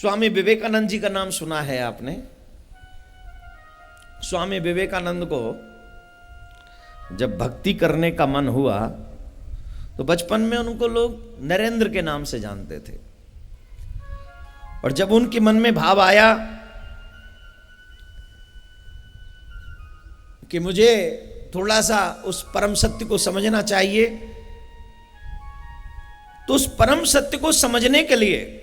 स्वामी विवेकानंद जी का नाम सुना है आपने। स्वामी विवेकानंद को जब भक्ति करने का मन हुआ तो बचपन में उनको लोग नरेंद्र के नाम से जानते थे, और जब उनके मन में भाव आया कि मुझे थोड़ा सा उस परम सत्य को समझना चाहिए, तो उस परम सत्य को समझने के लिए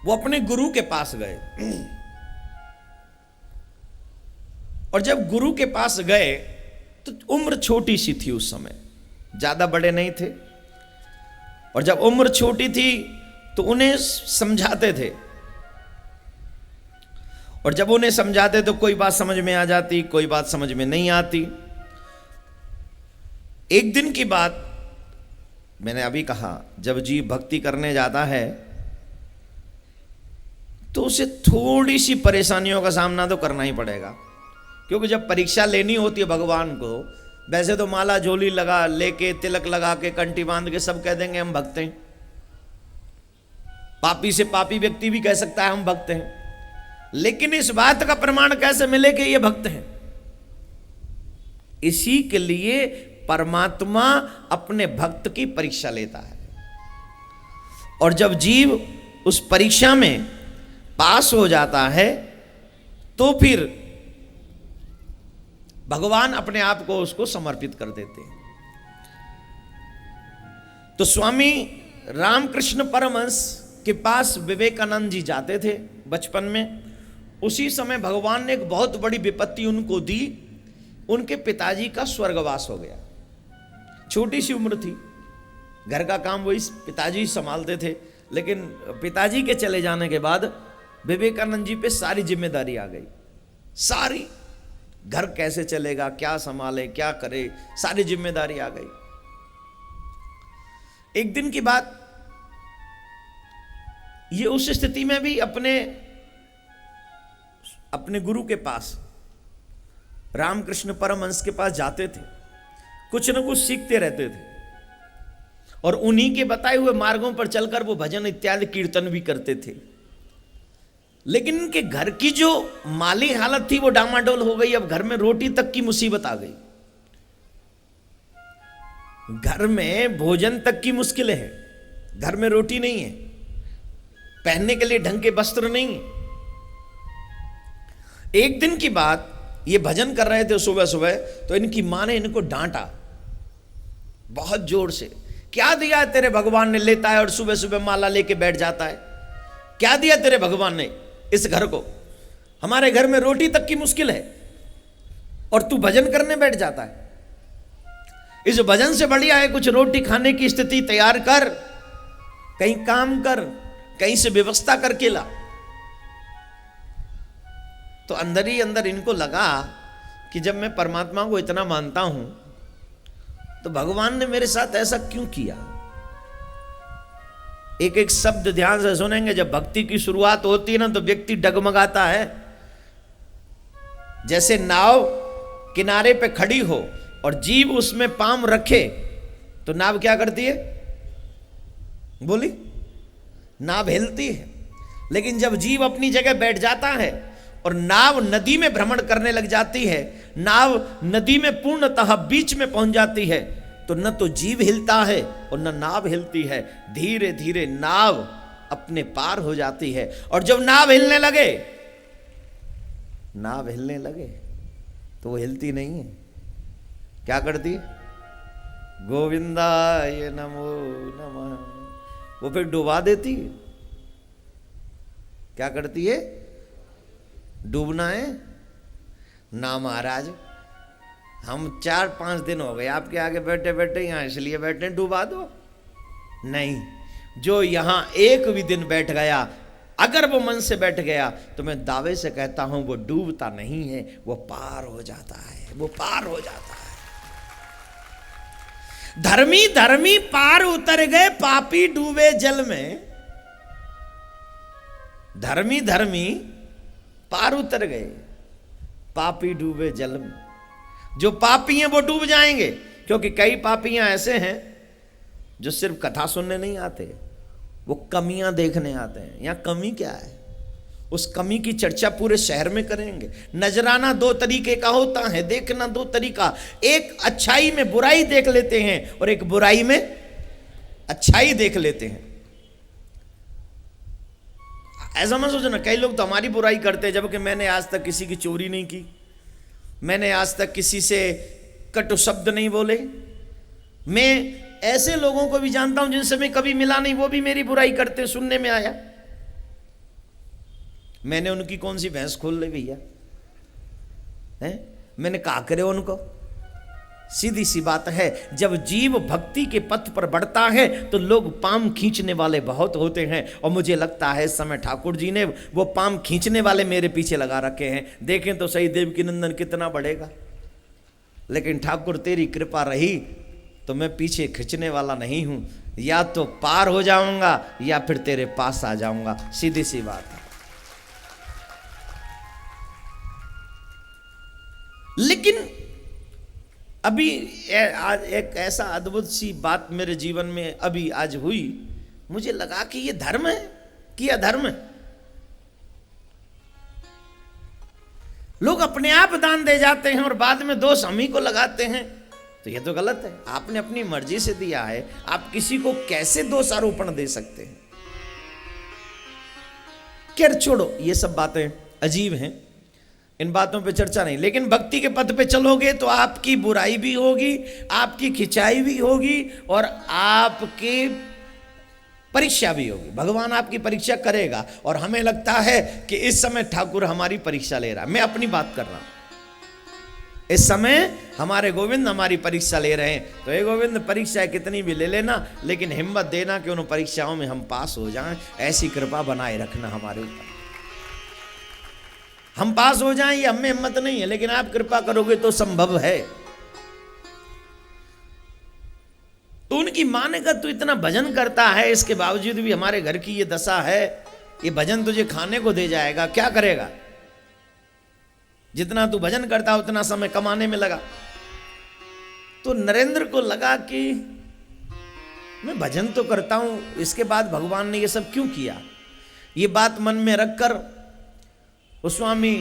वो अपने गुरु के पास गए। और जब गुरु के पास गए तो उम्र छोटी सी थी, उस समय ज्यादा बड़े नहीं थे, और जब उम्र छोटी थी तो उन्हें समझाते थे, और जब उन्हें समझाते तो कोई बात समझ में आ जाती, कोई बात समझ में नहीं आती। एक दिन की बात मैंने अभी कहा, जब जीव भक्ति करने जाता है तो उसे थोड़ी सी परेशानियों का सामना तो करना ही पड़ेगा, क्योंकि जब परीक्षा लेनी होती है भगवान को, वैसे तो माला झोली लगा लेके तिलक लगा के कंठी बांध के सब कह देंगे हम भक्त हैं, पापी से पापी व्यक्ति भी कह सकता है हम भक्त हैं, लेकिन इस बात का प्रमाण कैसे मिले कि ये भक्त हैं? इसी के लिए परमात्मा अपने भक्त की परीक्षा लेता है, और जब जीव उस परीक्षा में पास हो जाता है तो फिर भगवान अपने आप को उसको समर्पित कर देते हैं। तो स्वामी रामकृष्ण परमहंस के पास विवेकानंद जी जाते थे बचपन में। उसी समय भगवान ने एक बहुत बड़ी विपत्ति उनको दी, उनके पिताजी का स्वर्गवास हो गया। छोटी सी उम्र थी, घर का काम वही पिताजी संभालते थे, लेकिन पिताजी के चले जाने के बाद विवेकानंद जी पे सारी जिम्मेदारी आ गई। सारी, घर कैसे चलेगा, क्या संभाले, क्या करे, सारी जिम्मेदारी आ गई। एक दिन की बात, ये उस स्थिति में भी अपने गुरु के पास, रामकृष्ण परमहंस के पास जाते थे, कुछ न कुछ सीखते रहते थे, और उन्हीं के बताए हुए मार्गों पर चलकर वो भजन इत्यादि कीर्तन भी करते थे। लेकिन इनके घर की जो माली हालत थी वो डामाडोल हो गई। अब घर में रोटी तक की मुसीबत आ गई, घर में भोजन तक की मुश्किल है, घर में रोटी नहीं है, पहनने के लिए ढंग के वस्त्र नहीं है। एक दिन की बात, ये भजन कर रहे थे सुबह सुबह, तो इनकी मां ने इनको डांटा बहुत जोर से। क्या दिया तेरे भगवान ने, लेता है और सुबह सुबह माला लेके बैठ जाता है? क्या दिया तेरे भगवान ने इस घर को? हमारे घर में रोटी तक की मुश्किल है और तू भजन करने बैठ जाता है। इस भजन से बढ़िया है कुछ रोटी खाने की स्थिति तैयार कर, कहीं काम कर, कहीं से व्यवस्था करके ला। तो अंदर ही अंदर इनको लगा कि जब मैं परमात्मा को इतना मानता हूं तो भगवान ने मेरे साथ ऐसा क्यों किया। एक एक शब्द ध्यान से सुनेंगे। जब भक्ति की शुरुआत होती है ना तो व्यक्ति डगमगाता है। जैसे नाव किनारे पे खड़ी हो और जीव उसमें पांव रखे तो नाव क्या करती है? बोली, नाव हिलती है। लेकिन जब जीव अपनी जगह बैठ जाता है और नाव नदी में भ्रमण करने लग जाती है, नाव नदी में पूर्णतः बीच में पहुंच जाती है, तो न तो जीव हिलता है और न नाव हिलती है। धीरे धीरे नाव अपने पार हो जाती है, और जब नाव हिलने लगे तो वो हिलती नहीं है। क्या करती है? गोविंदाय नमो नमः। वो फिर डुबा देती है। क्या करती है? डूबना है ना महाराज, हम 4-5 दिन हो गए आपके आगे बैठे बैठे, यहां इसलिए बैठे डुबा दो। नहीं, जो यहां एक भी दिन बैठ गया, अगर वो मन से बैठ गया, तो मैं दावे से कहता हूं वो डूबता नहीं है, वो पार हो जाता है, वो पार हो जाता है। धर्मी धर्मी पार उतर गए, पापी डूबे जल में। धर्मी धर्मी पार उतर गए, पापी डूबे जल में। जो पापी हैं वो डूब जाएंगे, क्योंकि कई पापियां ऐसे हैं जो सिर्फ कथा सुनने नहीं आते, वो कमियां देखने आते हैं। यहाँ कमी क्या है, उस कमी की चर्चा पूरे शहर में करेंगे। नजराना दो तरीके का होता है, देखना दो तरीका। एक अच्छाई में बुराई देख लेते हैं और एक बुराई में अच्छाई देख लेते हैं। ऐसा मत सोचना, कई लोग तो हमारी बुराई करते हैं, जबकि मैंने आज तक किसी की चोरी नहीं की, मैंने आज तक किसी से कटु शब्द नहीं बोले। मैं ऐसे लोगों को भी जानता हूं जिनसे मैं कभी मिला नहीं, वो भी मेरी बुराई करते, सुनने में आया। मैंने उनकी कौन सी भैंस खोल ली भैया, हैं? मैंने कहा करे उनको। सीधी सी बात है, जब जीव भक्ति के पथ पर बढ़ता है तो लोग पाम खींचने वाले बहुत होते हैं, और मुझे लगता है इस समय ठाकुर जी ने वो पाम खींचने वाले मेरे पीछे लगा रखे हैं। देखें तो सही देवकी नंदन कितना बढ़ेगा, लेकिन ठाकुर तेरी कृपा रही तो मैं पीछे खींचने वाला नहीं हूं, या तो पार हो जाऊंगा या फिर तेरे पास आ जाऊंगा। सीधी सी बात है। लेकिन अभी आज एक ऐसा अद्भुत सी बात मेरे जीवन में अभी आज हुई, मुझे लगा कि ये धर्म है कि अधर्म है। लोग अपने आप दान दे जाते हैं और बाद में दोष हम ही को लगाते हैं, तो ये तो गलत है। आपने अपनी मर्जी से दिया है, आप किसी को कैसे दोषारोपण दे सकते हैं? खैर छोड़ो, ये सब बातें अजीब हैं, इन बातों पे चर्चा नहीं। लेकिन भक्ति के पथ पे चलोगे तो आपकी बुराई भी होगी, आपकी खिंचाई भी होगी और आपकी परीक्षा भी होगी। भगवान आपकी परीक्षा करेगा, और हमें लगता है कि इस समय ठाकुर हमारी परीक्षा ले रहा है। मैं अपनी बात कर रहा हूं, इस समय हमारे गोविंद हमारी परीक्षा ले रहे हैं। तो ये गोविंद परीक्षा कितनी भी ले लेना, लेकिन हिम्मत देना कि उन परीक्षाओं में हम पास हो जाएं। ऐसी कृपा बनाए रखना हमारे ऊपर। हम पास हो जाएं ये हमें हिम्मत नहीं है, लेकिन आप कृपा करोगे तो संभव है। तो उनकी माने का तू इतना भजन करता है, इसके बावजूद भी हमारे घर की ये दशा है। ये भजन तुझे खाने को दे जाएगा, क्या करेगा? जितना तू भजन करता उतना समय कमाने में लगा। तो नरेंद्र को लगा कि मैं भजन तो करता हूं, इसके बाद भगवान ने ये सब क्यों किया? ये बात मन में रखकर वो स्वामी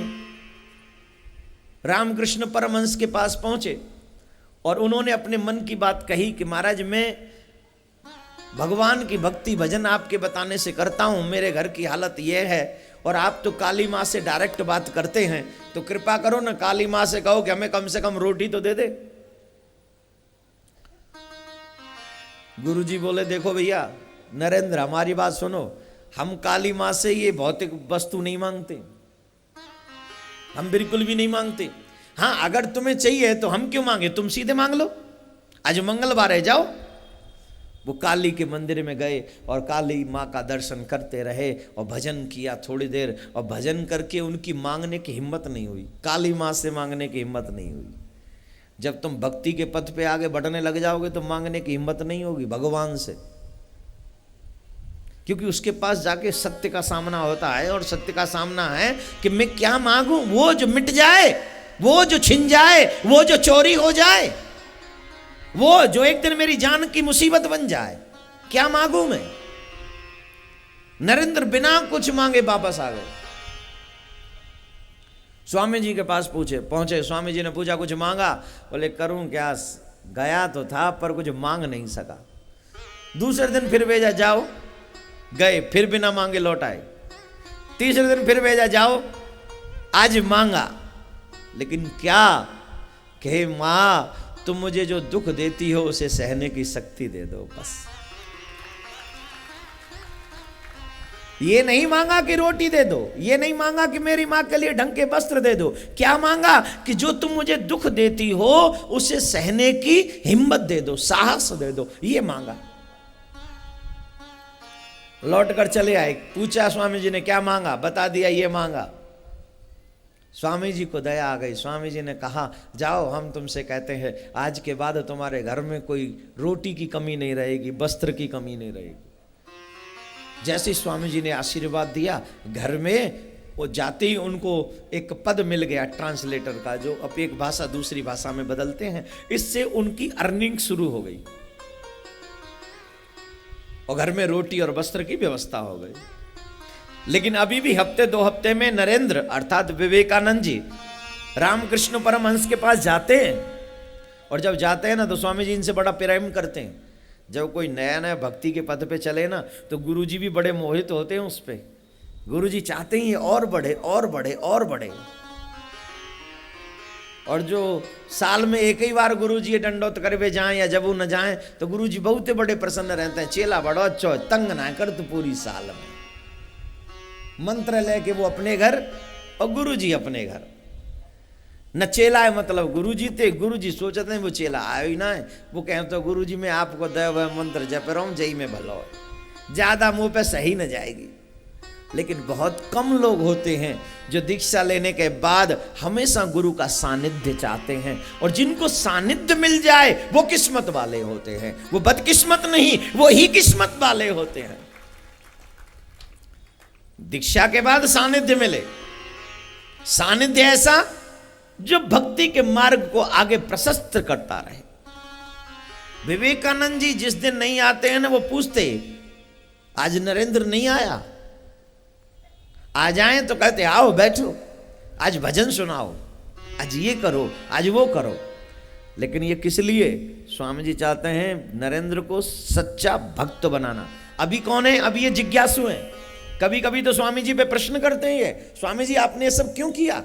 रामकृष्ण परमहंस के पास पहुंचे और उन्होंने अपने मन की बात कही कि महाराज, मैं भगवान की भक्ति भजन आपके बताने से करता हूं, मेरे घर की हालत यह है, और आप तो काली माँ से डायरेक्ट बात करते हैं, तो कृपा करो ना, काली माँ से कहो कि हमें कम से कम रोटी तो दे दे। गुरुजी बोले, देखो भैया नरेंद्र, हमारी बात सुनो, हम काली माँ से ये भौतिक वस्तु नहीं मांगते, हम बिल्कुल भी नहीं मांगते। हाँ, अगर तुम्हें चाहिए तो हम क्यों मांगे, तुम सीधे मांग लो। आज मंगलवार है, जाओ। वो काली के मंदिर में गए और काली माँ का दर्शन करते रहे और भजन किया थोड़ी देर, और भजन करके उनकी मांगने की हिम्मत नहीं हुई, काली माँ से मांगने की हिम्मत नहीं हुई। जब तुम भक्ति के पथ पे आगे बढ़ने लग जाओगे तो मांगने की हिम्मत नहीं होगी भगवान से, क्योंकि उसके पास जाके सत्य का सामना होता है। और सत्य का सामना है कि मैं क्या मांगू, वो जो मिट जाए, वो जो छिन जाए, वो जो चोरी हो जाए, वो जो एक दिन मेरी जान की मुसीबत बन जाए, क्या मांगू मैं? नरेंद्र बिना कुछ मांगे वापस आ गए। स्वामी जी के पास पहुंचे। स्वामी जी ने पूछा, कुछ मांगा? बोले, करूं क्या, गया तो था पर कुछ मांग नहीं सका। दूसरे दिन फिर भेजा, जाओ। गए, फिर बिना मांगे लौट आए। तीसरे दिन फिर भेजा, जाओ। आज मांगा, लेकिन क्या कहे, मां तुम मुझे जो दुख देती हो उसे सहने की शक्ति दे दो, बस। ये नहीं मांगा कि रोटी दे दो, ये नहीं मांगा कि मेरी मां के लिए ढंग के वस्त्र दे दो। क्या मांगा कि जो तुम मुझे दुख देती हो उसे सहने की हिम्मत दे दो, साहस दे दो, ये मांगा। लौट कर चले आए। पूछा स्वामी जी ने, क्या मांगा? बता दिया, ये मांगा। स्वामी जी को दया आ गई। स्वामी जी ने कहा, जाओ, हम तुमसे कहते हैं आज के बाद तुम्हारे घर में कोई रोटी की कमी नहीं रहेगी, वस्त्र की कमी नहीं रहेगी। जैसे स्वामी जी ने आशीर्वाद दिया, घर में वो जाते ही उनको एक पद मिल गया ट्रांसलेटर का, जो अब एक भाषा दूसरी भाषा में बदलते हैं। इससे उनकी अर्निंग शुरू हो गई और घर में रोटी और वस्त्र की व्यवस्था हो गई। लेकिन अभी भी हफ्ते 2 हफ्ते में नरेंद्र अर्थात विवेकानंद जी रामकृष्ण परमहंस के पास जाते हैं, और जब जाते हैं ना तो स्वामी जी इनसे बड़ा प्रेम करते हैं। जब कोई नया नया भक्ति के पद पे चले ना तो गुरु जी भी बड़े मोहित होते हैं उस पे। गुरु जी चाहते ही और बढ़े और बढ़े और बढ़े। और जो साल में एक ही बार गुरु जी दंडोत करवे जाएं या जब वो न जाएं तो गुरु जी बहुत बड़े प्रसन्न रहते हैं। चेला बड़ो अच्छो तंग ना कर तो पूरी साल में। मंत्र लेके वो अपने घर और गुरु जी अपने घर। न चेला है मतलब गुरु जी थे। गुरु जी सोचते हैं वो चेला आयो ही ना है। वो कहते तो गुरु जी मैं आपको दया हुआ मंत्र जप रहा हूँ, जय में भलो है, ज्यादा मुंह पे सही न जाएगी। लेकिन बहुत कम लोग होते हैं जो दीक्षा लेने के बाद हमेशा गुरु का सानिध्य चाहते हैं, और जिनको सानिध्य मिल जाए वो किस्मत वाले होते हैं। वो बदकिस्मत नहीं, वो ही किस्मत वाले होते हैं। दीक्षा के बाद सानिध्य मिले, सानिध्य ऐसा जो भक्ति के मार्ग को आगे प्रशस्त करता रहे। विवेकानंद जी जिस दिन नहीं आते हैं ना वो पूछते आज नरेंद्र नहीं आया, आ जाएं तो कहते आओ बैठो, आज भजन सुनाओ, आज ये करो, आज वो करो। लेकिन ये किस लिए? स्वामी जी चाहते हैं नरेंद्र को सच्चा भक्त बनाना। अभी कौन है? अभी ये जिज्ञासु हैं। कभी कभी तो स्वामी जी पे प्रश्न करते हैं, स्वामी जी आपने ये सब क्यों किया?